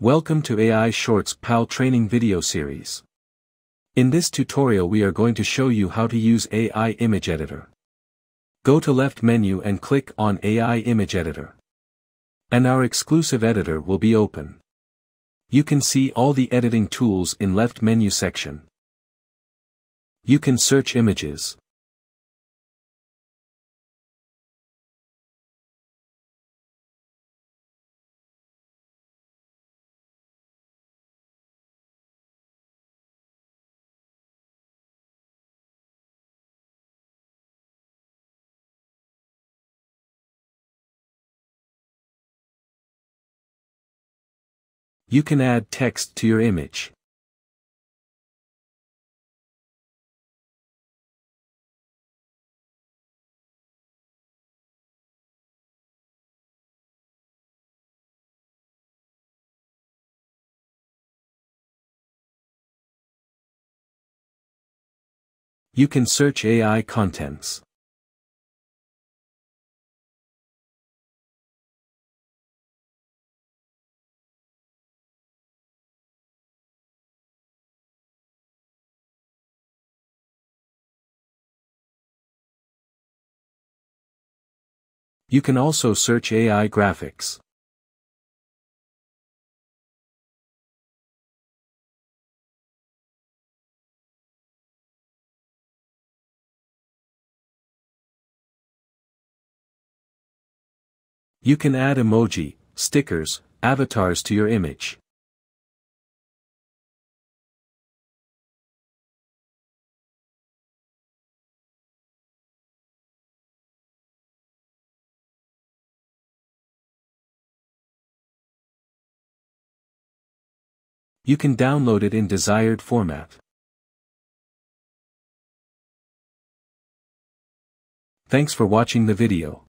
Welcome to AI Shorts PAL training video series. In this tutorial we are going to show you how to use AI Image Editor. Go to left menu and click on AI Image Editor. And our exclusive editor will be open. You can see all the editing tools in left menu section. You can search images. You can add text to your image. You can search AI contents. You can also search AI graphics. You can add emoji, stickers, avatars to your image. You can download it in desired format. Thanks for watching the video.